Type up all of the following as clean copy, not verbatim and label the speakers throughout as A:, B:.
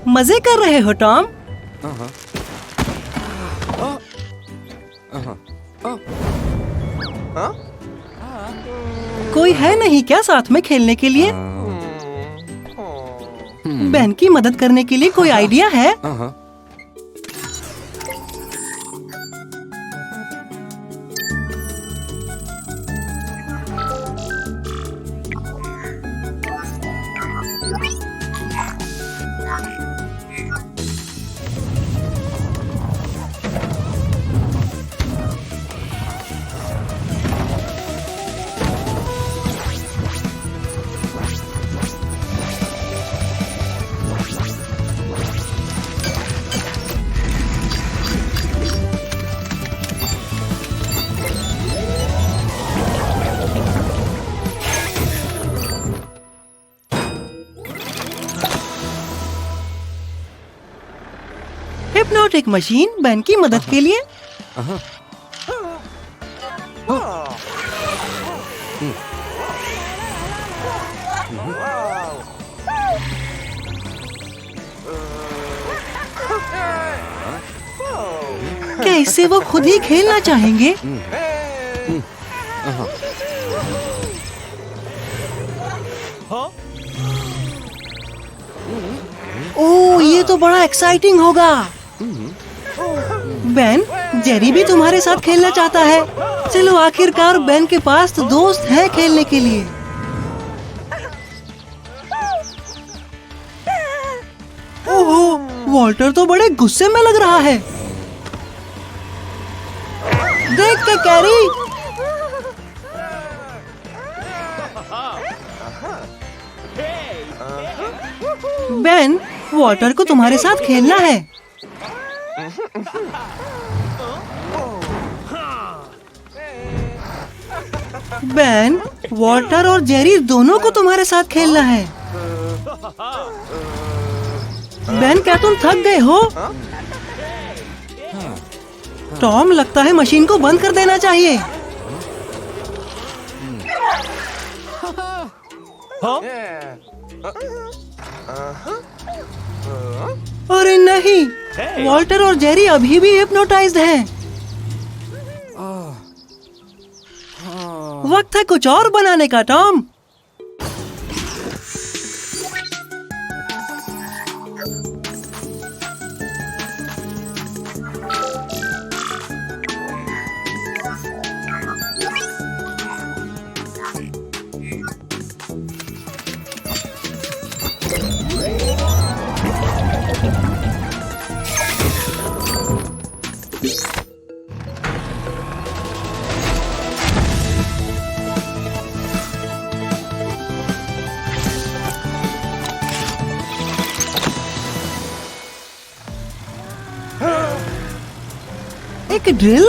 A: मजे कर रहे हो टॉम? कोई है नहीं क्या साथ में खेलने के लिए? बेन की मदद करने के लिए कोई आइडिया है? हिप्नोटिक मशीन बेन की मदद के लिए। क्या इससे वो खुद ही खेलना चाहेंगे? ओह, ये तो बड़ा एक्साइटिंग होगा। बेन, जेरी भी तुम्हारे साथ खेलना चाहता है। चलो, आखिरकार बेन के पास तो दोस्त है खेलने के लिए। ओहो, वॉल्टर तो बड़े गुस्से में लग रहा है। देख के कैरी। बेन, वॉल्टर को तुम्हारे साथ खेलना है। बेन, वॉल्टर और जेरी दोनों को तुम्हारे साथ खेलना है। बेन, क्या तुम थक गए हो? टॉम, लगता है मशीन को बंद कर देना चाहिए। अरे नहीं, वॉल्टर और जेरी अभी भी हिप्नोटाइज्ड हैं। वक्त है कुछ और बनाने का टॉम। एक ड्रिल?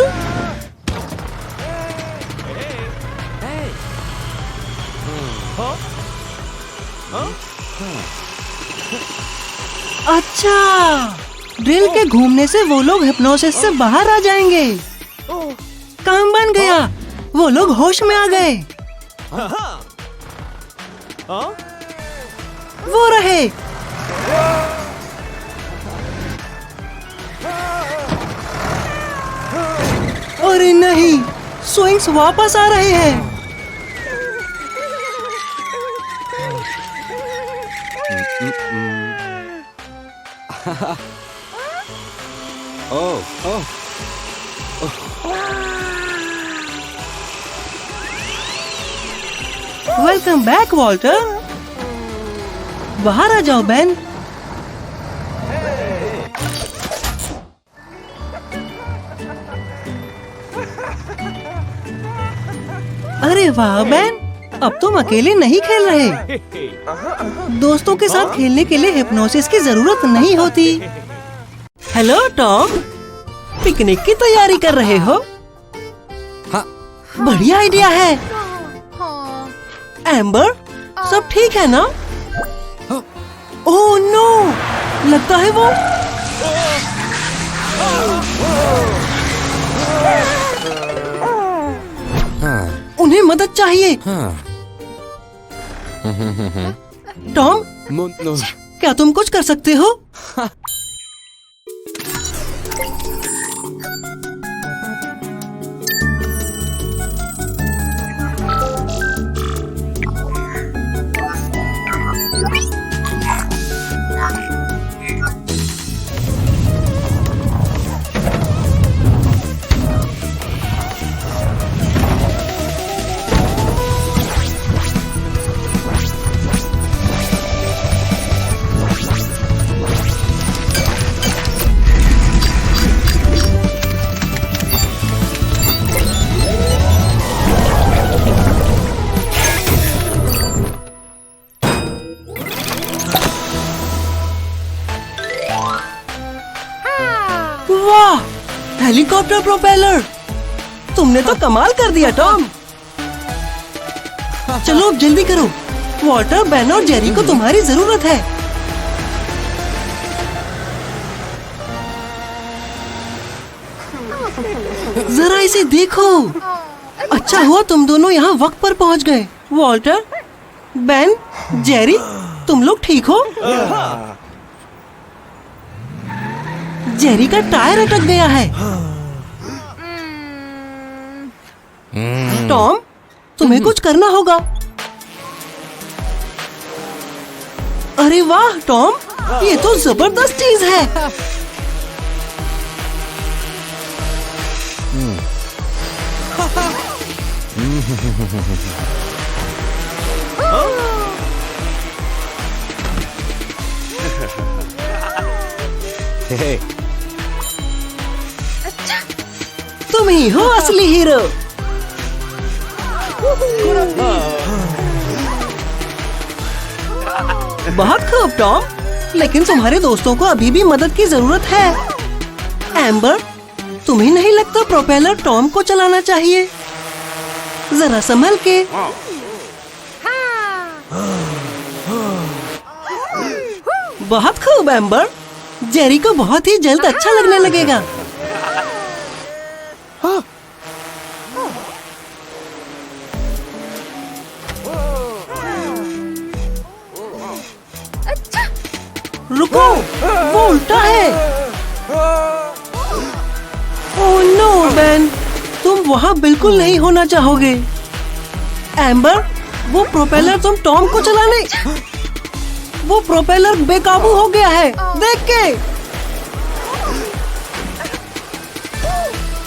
A: अच्छा, ड्रिल के घूमने से वो लोग हिप्नोसिस से बाहर आ जाएंगे। काम बन गया, वो लोग होश में आ गए। वो रहे। अरे नहीं, स्विंग्स वापस आ रहे हैं। Welcome back Walter. बाहर आ जाओ बेन। अरे वाह बेन, अब तुम अकेले नहीं खेल रहे। दोस्तों के साथ खेलने के लिए हिप्नोसिस की जरूरत नहीं होती। हेलो टॉम, पिकनिक की तैयारी कर रहे हो? हाँ। बढ़िया आइडिया है। एम्बर, सब ठीक है ना? ओह नो, लगता है वो उन्हें मदद चाहिए। टॉम, क्या तुम कुछ कर सकते हो? वाह, हेलीकॉप्टर प्रोपेलर! तुमने तो कमाल कर दिया टॉम। चलो अब जल्दी करो, वॉल्टर, बेन और जेरी को तुम्हारी जरूरत है। जरा इसे देखो, अच्छा हुआ तुम दोनों यहाँ वक्त पर पहुँच गए। वॉल्टर, बेन, जेरी, तुम लोग ठीक हो? जेरी का टायर अटक गया है। टॉम, तुम्हें कुछ करना होगा। अरे वाह टॉम, ये तो जबरदस्त चीज है। तुम ही हो असली हीरो। बहुत खूब टॉम, लेकिन तुम्हारे दोस्तों को अभी भी मदद की जरूरत है। एम्बर, तुम्हें नहीं लगता प्रोपेलर टॉम को चलाना चाहिए? जरा संभल के। बहुत खूब एम्बर, जेरी को बहुत ही जल्द अच्छा लगने लगेगा। रुको, वो उल्टा है। ओह नो बेन, तुम वहाँ बिल्कुल नहीं होना चाहोगे। एम्बर, वो प्रोपेलर तुम टॉम को चलाने। वो प्रोपेलर बेकाबू हो गया है, देख के।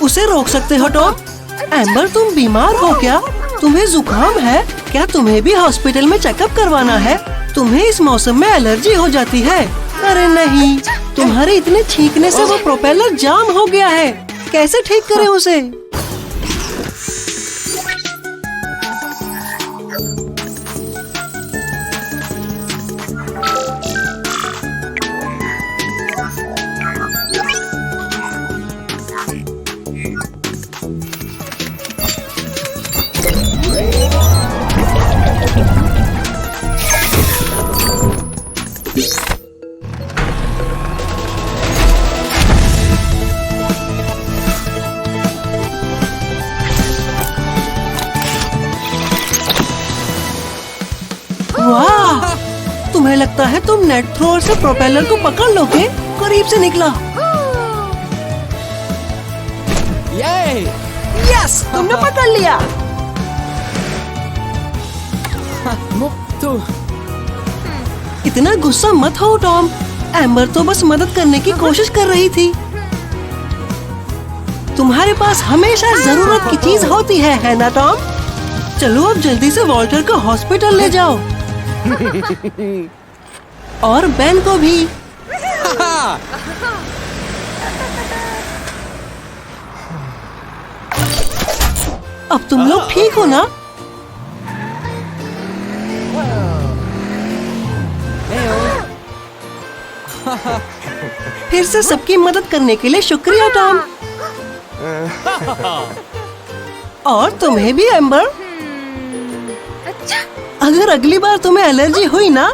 A: उसे रोक सकते हो टॉम? एम्बर, तुम बीमार हो क्या? तुम्हें जुकाम है क्या? तुम्हें भी हॉस्पिटल में चेकअप करवाना है। तुम्हें इस मौसम में एलर्जी हो जाती है। अरे नहीं, तुम्हारे इतने छींकने से वो प्रोपेलर जाम हो गया है। कैसे ठीक करें उसे? वाह, तुम्हें लगता है तुम नेट थ्रोअर से प्रोपेलर को पकड़ लोगे? करीब से निकला। यस, तुमने पकड़ लिया। इतना गुस्सा मत हो टॉम, एम्बर तो बस मदद करने की कोशिश कर रही थी। तुम्हारे पास हमेशा जरूरत की चीज होती है ना टॉम? चलो अब जल्दी से वॉल्टर को हॉस्पिटल ले जाओ। और बेन को भी। अब तुम लोग ठीक हो ना? फिर से सबकी मदद करने के लिए शुक्रिया टॉम। और तुम्हें भी एम्बर। अगर अगली बार तुम्हें एलर्जी हुई ना,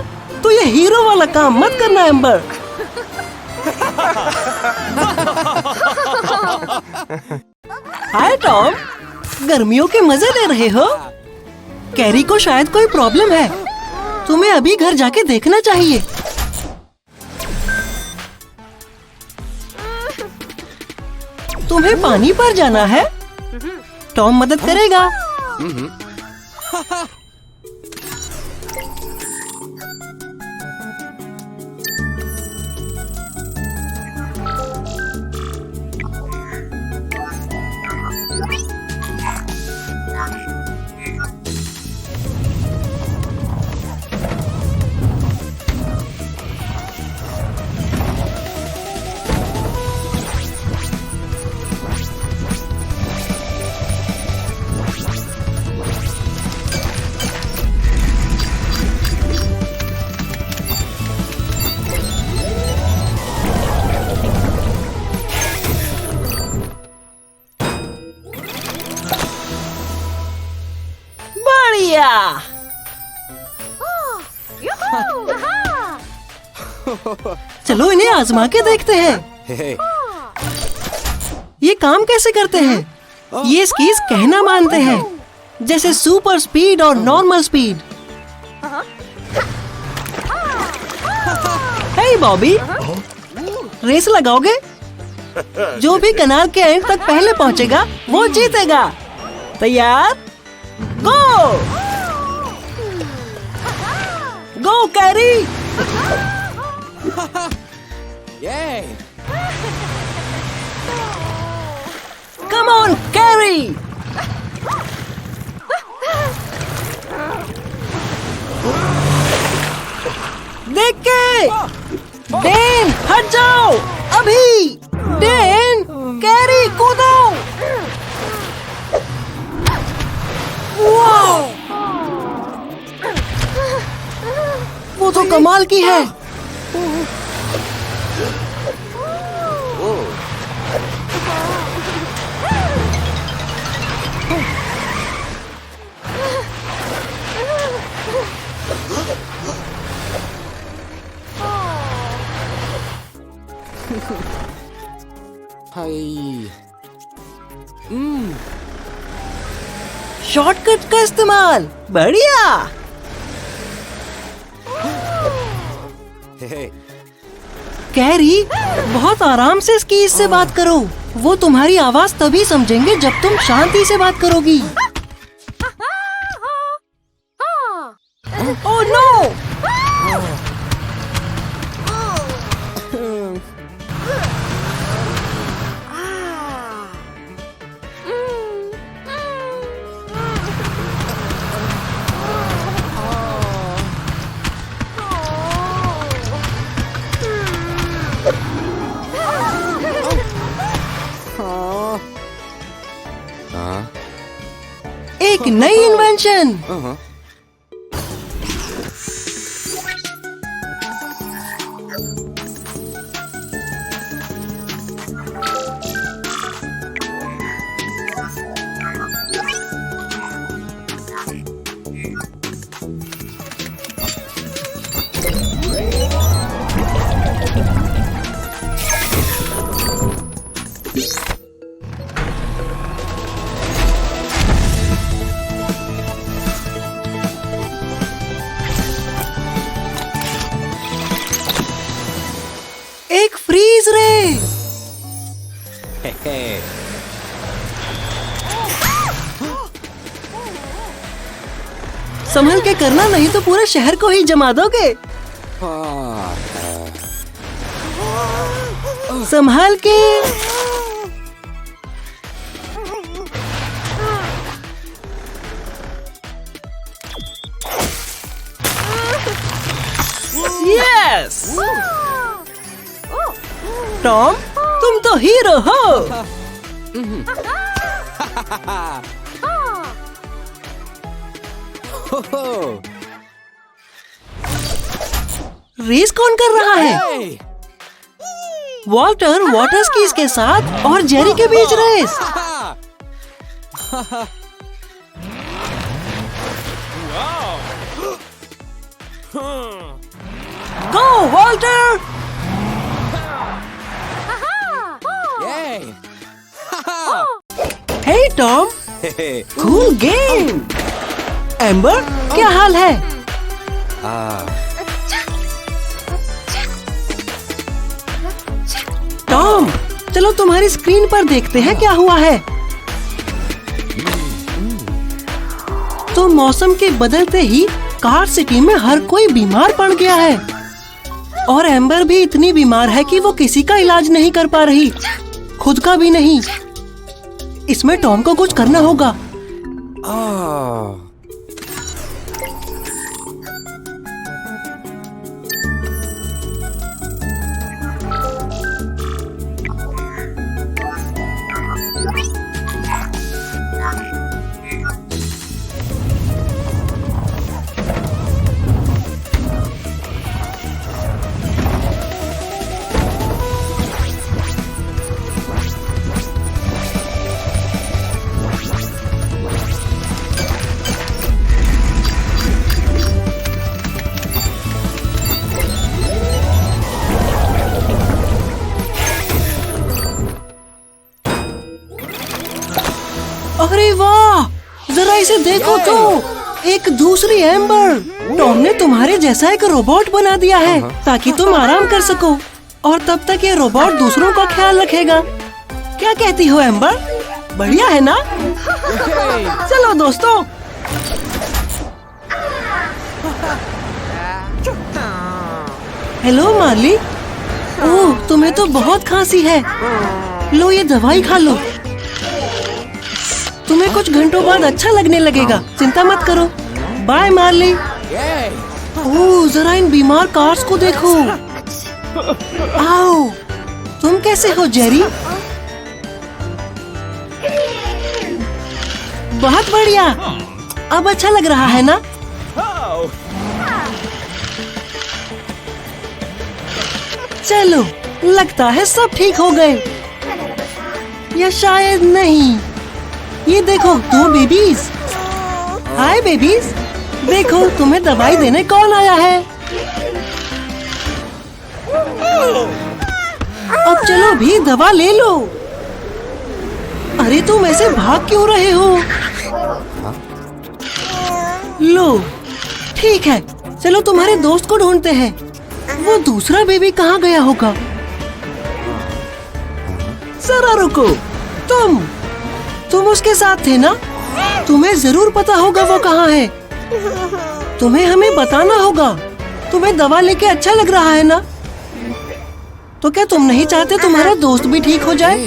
A: तो ये हीरो वाला काम मत करना एम्बर। हाय टॉम, गर्मियों के मजे ले रहे हो? कैरी को शायद कोई प्रॉब्लम है। तुम्हें अभी घर जाके देखना चाहिए। तुम्हें पानी पर जाना है? टॉम मदद करेगा। चलो इन्हें आजमा के देखते हैं। ये काम कैसे करते हैं? ये स्कीज कहना मानते हैं, जैसे सुपर स्पीड और नॉर्मल स्पीड। हे बॉबी, रेस लगाओगे? जो भी कनाल के एंड तक पहले पहुंचेगा वो जीतेगा। तैयार? गो! गो कैरी! Come on, Carrie! देख के! डेन, हट जाओ! अभी! डेन, कैरी कूदो! वाह! वो तो कमाल की है। शॉर्टकट का इस्तेमाल बढ़िया। कैरी, बहुत आराम से स्कीज से बात करो। वो तुम्हारी आवाज तभी समझेंगे जब तुम शांति से बात करोगी। Oh no! एक नई इन्वेंशन। एक फ्रीज रे। संभल के करना, नहीं तो पूरे शहर को ही जमा दोगे। संभाल के। यस! टॉम, तुम तो हीरो हो। रेस कौन कर रहा है? वॉल्टर वाटर स्कीज के साथ और जेरी के बीच रेस। गो वॉल्टर! हे टॉम, कूल गेम। एम्बर, क्या हाल है? टॉम, चलो तुम्हारी स्क्रीन पर देखते हैं क्या हुआ है। तो मौसम के बदलते ही कार सिटी में हर कोई बीमार पड़ गया है और एम्बर भी इतनी बीमार है कि वो किसी का इलाज नहीं कर पा रही, खुद का भी नहीं। इसमें टॉम को कुछ करना होगा। अरे वाह, जरा इसे देखो तो, एक दूसरी एम्बर। टॉम ने तुम्हारे जैसा एक रोबोट बना दिया है ताकि तुम आराम कर सको और तब तक ये रोबोट दूसरों का ख्याल रखेगा। क्या कहती हो एम्बर, बढ़िया है ना? चलो दोस्तों। Hello Marley. ओह, तुम्हें तो बहुत खांसी है। लो ये दवाई खा लो, तुम्हें कुछ घंटों बाद अच्छा लगने लगेगा, चिंता मत करो। Bye Marley. ओह, जरा इन बीमार कार्स को देखो। आओ, तुम कैसे हो जेरी? बहुत बढ़िया, अब अच्छा लग रहा है ना? चलो, लगता है सब ठीक हो गए, या शायद नहीं। ये देखो, 2 बेबीज। हाय बेबीज, देखो तुम्हें दवाई देने कौन आया है। अब चलो भी दवा ले लो। अरे तुम ऐसे भाग क्यों रहे हो? लो, ठीक है, चलो तुम्हारे दोस्त को ढूंढते हैं। वो दूसरा बेबी कहाँ गया होगा? जरा रुको, तुम उसके साथ थे ना? तुम्हें जरूर पता होगा वो कहाँ है। तुम्हें हमें बताना होगा। तुम्हें दवा लेके अच्छा लग रहा है ना? तो क्या तुम नहीं चाहते तुम्हारा दोस्त भी ठीक हो जाए?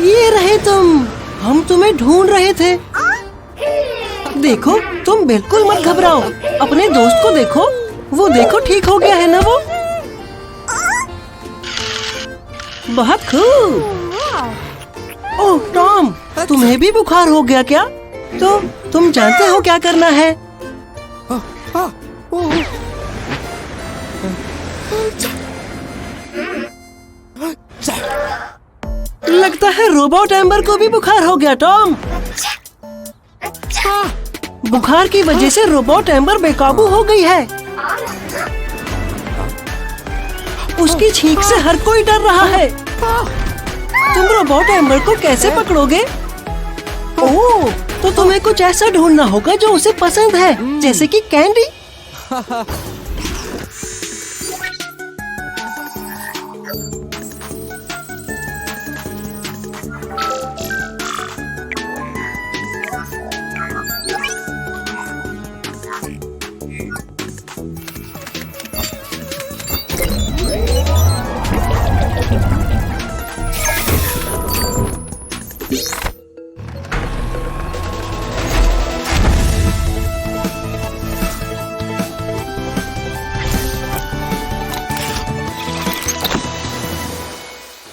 A: ये रहे तुम, हम तुम्हें ढूंढ रहे थे। देखो, तुम बिल्कुल मत घबराओ, अपने दोस्त को देखो, वो देखो ठीक हो गया है ना वो। बहुत खूब। ओह टॉम, तुम्हें भी बुखार हो गया क्या? तो तुम जानते हो क्या करना है? लगता है रोबोट एम्बर को भी बुखार हो गया टॉम। बुखार की वजह से रोबोट एम्बर बेकाबू हो गई है। उसकी छींक से हर कोई डर रहा है। तुम रोबोट एम्बर को कैसे पकड़ोगे? ओह, तो तुम्हें कुछ ऐसा ढूंढना होगा जो उसे पसंद है, जैसे कि कैंडी।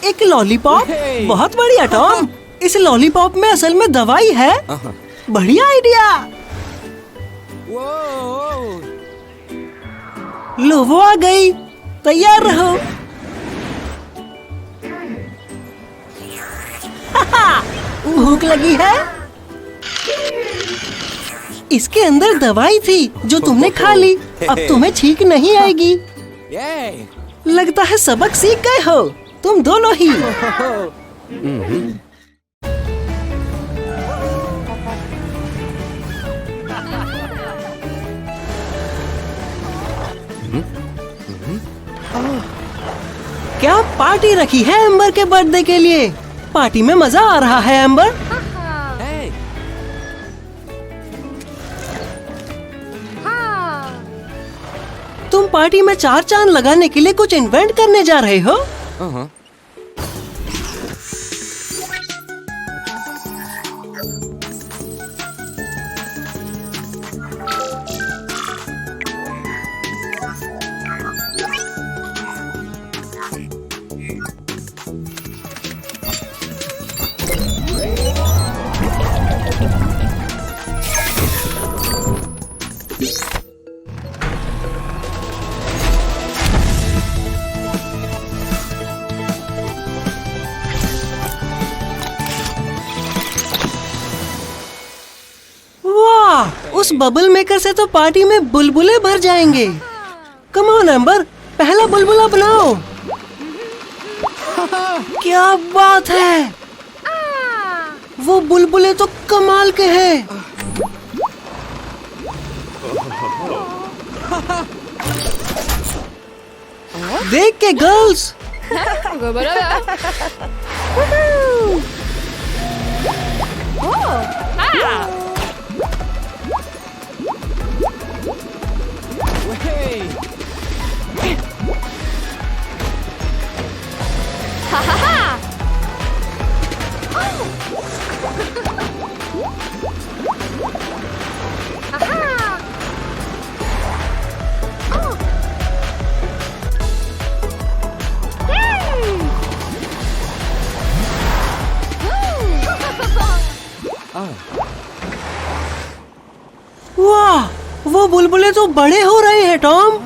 A: एक लॉलीपॉप, बहुत बढ़िया टॉम। इस लॉलीपॉप में असल में दवाई है। बढ़िया आइडिया। लो वो आ गई, तैयार रहो। भूख लगी है? इसके अंदर दवाई थी जो तुमने खा ली। अब तुम्हें छींक नहीं आएगी। लगता है सबक सीख गए हो तुम दोनों ही। क्या पार्टी रखी है एम्बर के बर्थडे के लिए। पार्टी में मजा आ रहा है एम्बर। तुम पार्टी में 4 चांद लगाने के लिए कुछ इन्वेंट करने जा रहे हो। उस बबल मेकर से तो पार्टी में बुलबुले भर जाएंगे। कम ऑन एम्बर, पहला बुलबुला बनाओ। क्या बात है, वो बुलबुले तो कमाल के हैं। देख के गर्ल्स। वाह, वो बुलबुले तो बड़े हो रहे हैं टॉम।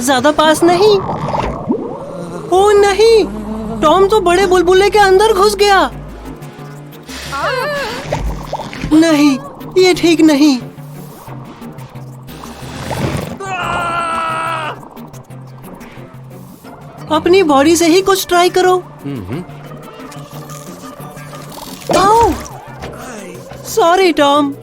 A: ज्यादा पास नहीं। ओ नहीं, टॉम तो बड़े बुलबुले के अंदर घुस गया। नहीं, ये ठीक नहीं। अपनी बॉडी से ही कुछ ट्राई करो। आओ, सॉरी टॉम।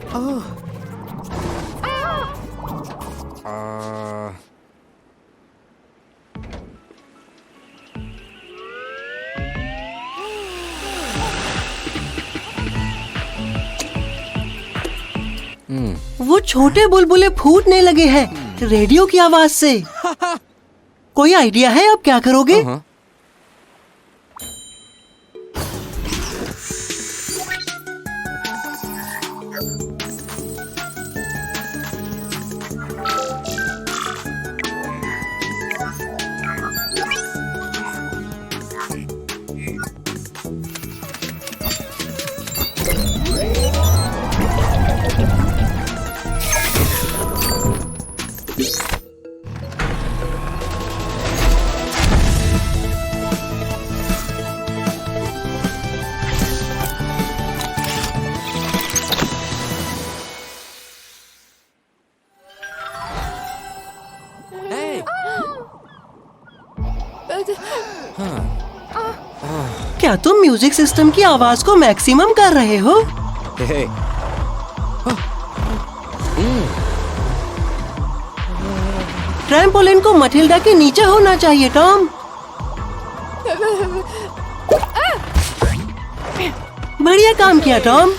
A: वो छोटे बुलबुले फूटने लगे हैं रेडियो की आवाज से। कोई आइडिया है आप क्या करोगे? क्या तुम म्यूजिक सिस्टम की आवाज को मैक्सिमम कर रहे हो? ट्रैम्पोलिन को मटिल्डा के नीचे होना चाहिए टॉम। बढ़िया काम किया टॉम।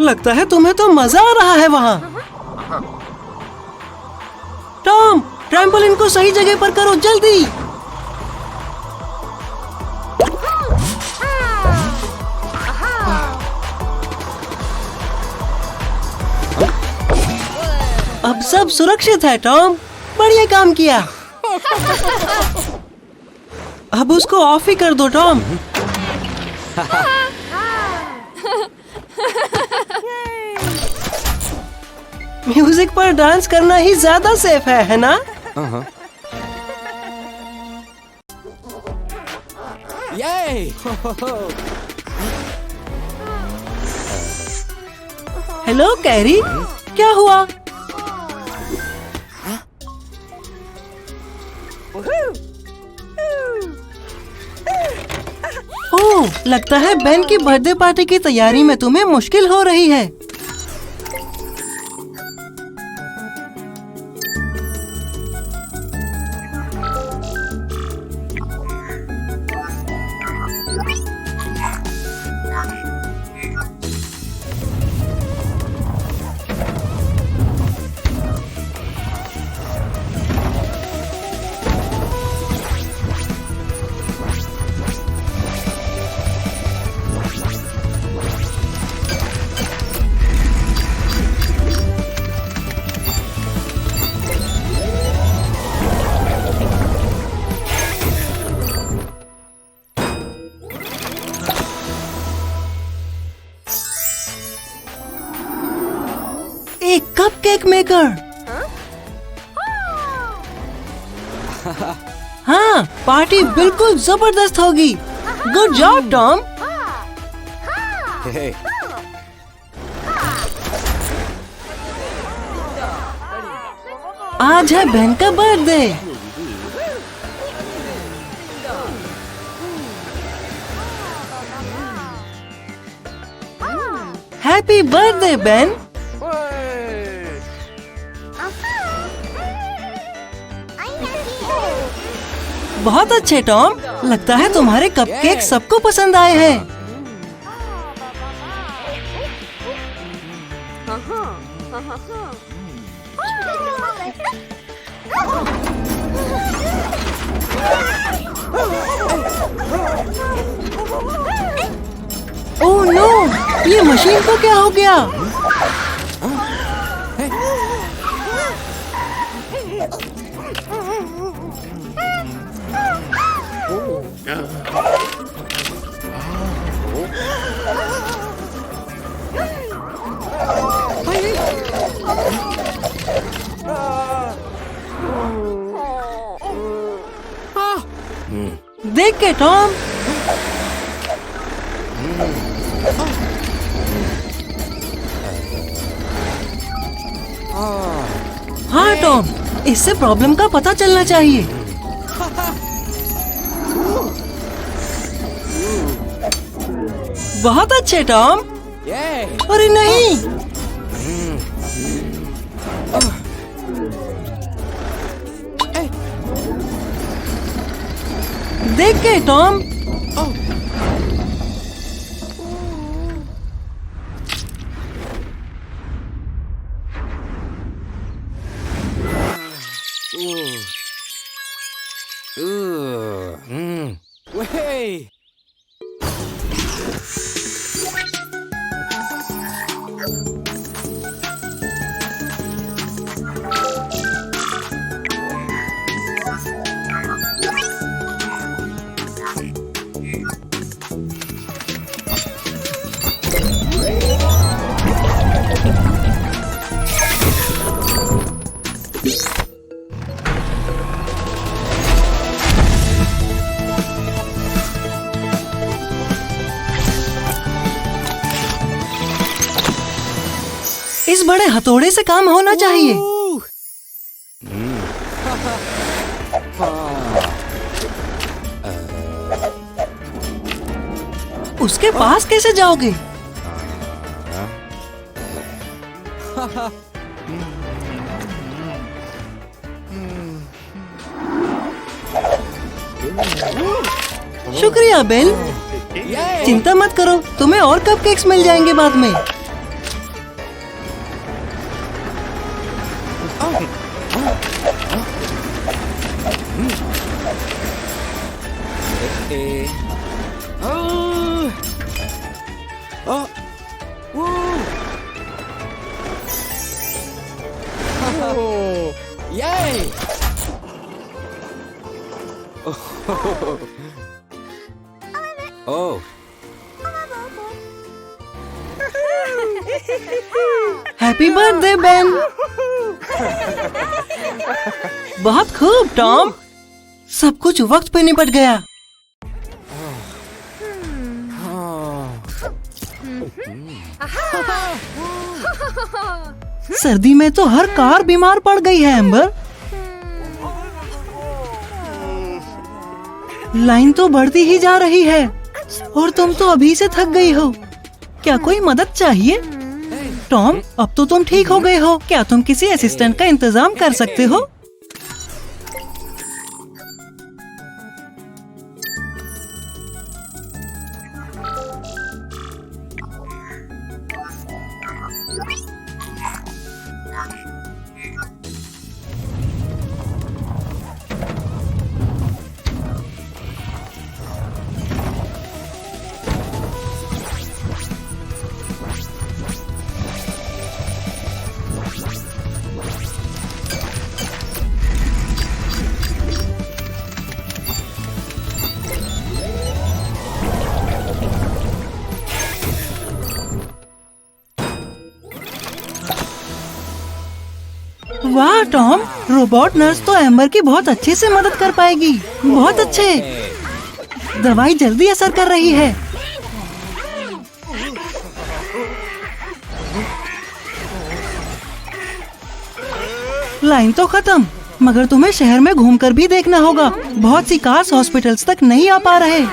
A: लगता है तुम्हें तो मजा आ रहा है वहाँ। टॉम, ट्रैम्पोलिन को सही जगह पर करो जल्दी। अब सब सुरक्षित है टॉम, बढ़िया काम किया। अब उसको ऑफ ही कर दो टॉम। म्यूजिक पर डांस करना ही ज्यादा सेफ है ना? हेलो कैरी, क्या हुआ? ओह, लगता है बेन की बर्थडे पार्टी की तैयारी में तुम्हें मुश्किल हो रही है। एक कपकेक मेकर। हाँ, पार्टी बिल्कुल जबरदस्त होगी। Good job Tom. आज है बेन का बर्थडे। Happy birthday Ben. बहुत अच्छे टॉम, लगता है तुम्हारे कपकेक सबको पसंद आए हैं। ओह नो, ये मशीन को क्या हो गया? देख के टॉम। हाँ टॉम, इससे प्रॉब्लम का पता चलना चाहिए। बहुत अच्छे टॉम। अरे नहीं, देख के टॉम। इस बड़े हथौड़े से काम होना चाहिए। उसके पास कैसे जाओगे? शुक्रिया बेल। चिंता मत करो, तुम्हें और कपकेक्स मिल जाएंगे बाद में। Happy birthday Ben. बहुत खूब टॉम, सब कुछ वक्त पे निपट गया। सर्दी में तो हर कार बीमार पड़ गई है एम्बर। लाइन तो बढ़ती ही जा रही है और तुम तो अभी से थक गई हो। क्या कोई मदद चाहिए? टॉम, अब तो तुम ठीक हो गए हो। क्या तुम किसी असिस्टेंट का इंतजाम कर सकते हो? वाह टॉम, रोबोट नर्स तो एम्बर की बहुत अच्छे से मदद कर पाएगी। बहुत अच्छे। दवाई जल्दी असर कर रही है। लाइन तो खत्म, मगर तुम्हें शहर में घूमकर भी देखना होगा। बहुत सी कार्स हॉस्पिटल्स तक नहीं आ पा रहे।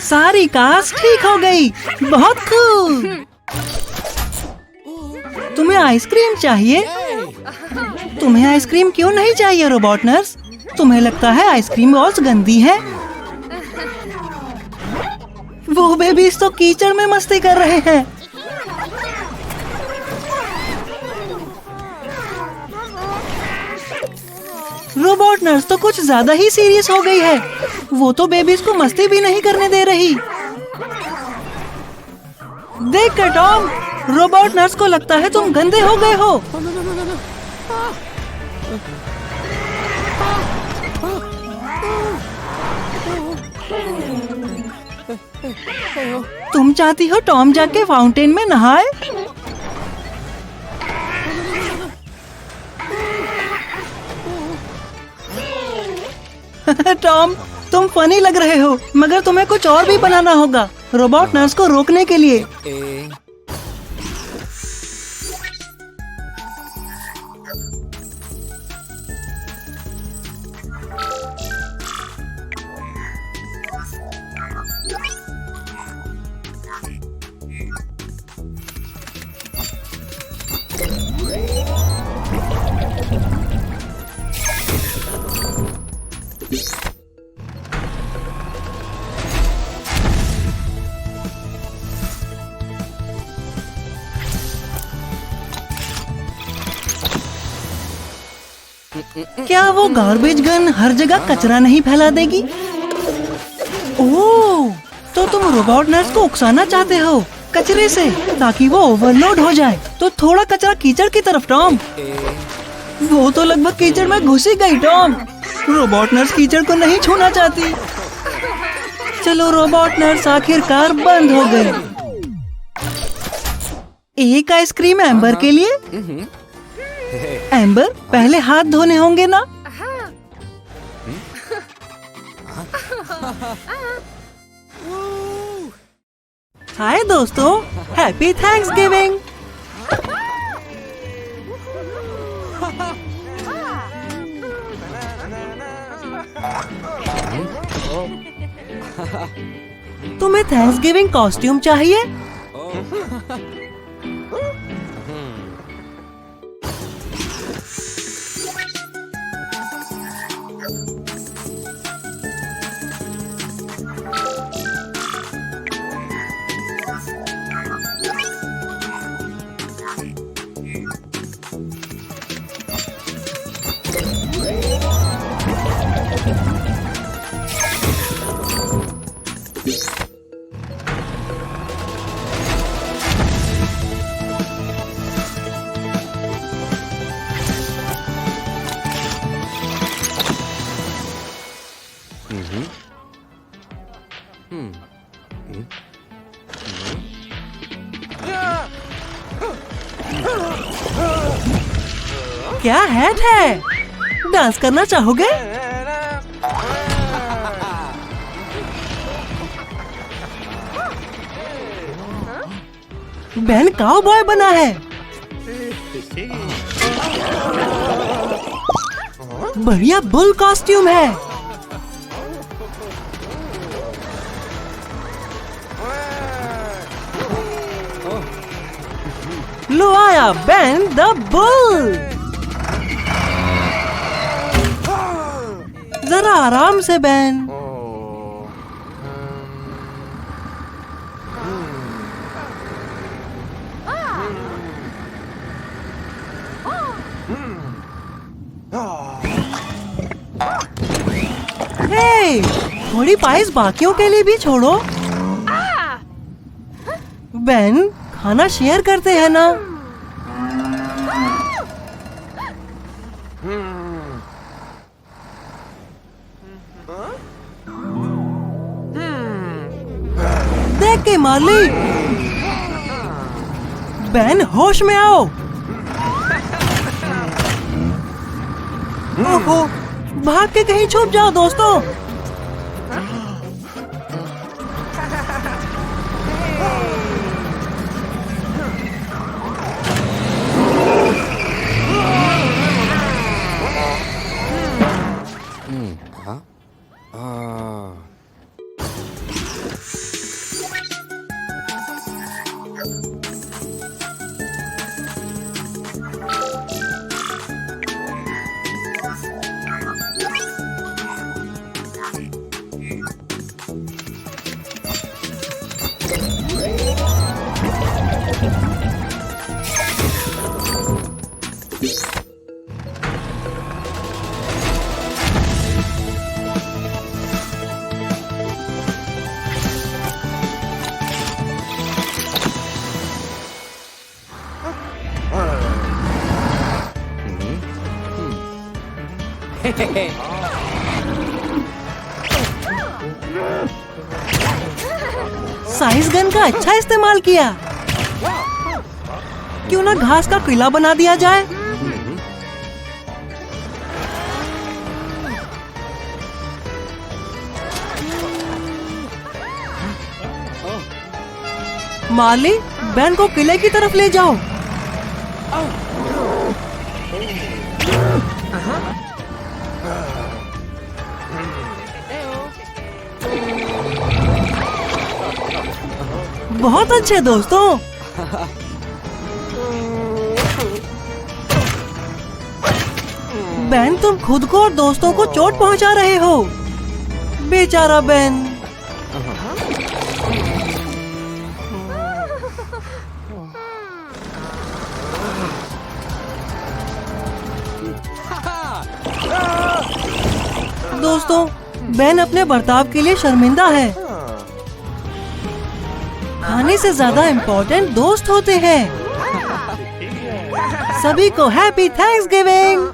A: सारी कार्स ठीक हो गई। बहुत खूब। तुम्हें आइसक्रीम चाहिए? तुम्हें आइसक्रीम क्यों नहीं चाहिए रोबोट नर्स? तुम्हें लगता है आइसक्रीम बहुत गंदी है? वो बेबीज तो कीचड़ में मस्ती कर रहे हैं। रोबोट नर्स तो कुछ ज्यादा ही सीरियस हो गई है। वो तो बेबीज को मस्ती भी नहीं करने दे रही। देख कर टॉम, रोबोट नर्स को लगता है तुम गंदे हो गए हो। तुम चाहती हो टॉम जाके फाउंटेन में नहाए? टॉम, तुम फनी लग रहे हो, मगर तुम्हें कुछ और भी बनाना होगा रोबोट नर्स को रोकने के लिए। क्या वो गार्बेज गन हर जगह कचरा नहीं फैला देगी? ओह, तो तुम रोबोट नर्स को उकसाना चाहते हो कचरे से, ताकि वो ओवरलोड हो जाए। तो थोड़ा कचरा कीचड़ की तरफ टॉम। वो तो लगभग कीचड़ में घुस ही गई टॉम। रोबोट नर्स कीचड़ को नहीं छूना चाहती। चलो रोबोट नर्स आखिरकार बंद हो गई। एक आइसक्रीम एम्बर के लिए। एम्बर, पहले हाथ धोने होंगे ना? हाय दोस्तों, हैप्पी थैंक्सगिविंग। तुम्हें थैंक्सगिविंग कॉस्ट्यूम चाहिए? क्या हैट है? डांस करना चाहोगे? बेन काउबॉय बना है। बढ़िया बुल कॉस्ट्यूम है। लो आया बेन द बुल। जरा आराम से बेन। हे, थोड़ी पाइस बाकियों के लिए भी छोड़ो। बेन, खाना शेयर करते हैं ना? Okay Marley. बैन होश में आओ। ओहो, भाग के कहीं छुप जाओ दोस्तों। साइज गन का अच्छा इस्तेमाल किया। क्यों ना घास का किला बना दिया जाए। मार्ली, बैन को किले की तरफ ले जाओ। बहुत अच्छे दोस्तों। बैन, तुम खुद को और दोस्तों को चोट पहुंचा रहे हो। बेचारा बैन। दोस्तों, बैन अपने बर्ताव के लिए शर्मिंदा है। खाने से ज्यादा इम्पोर्टेंट दोस्त होते हैं। सभी को हैप्पी थैंक्सगिविंग।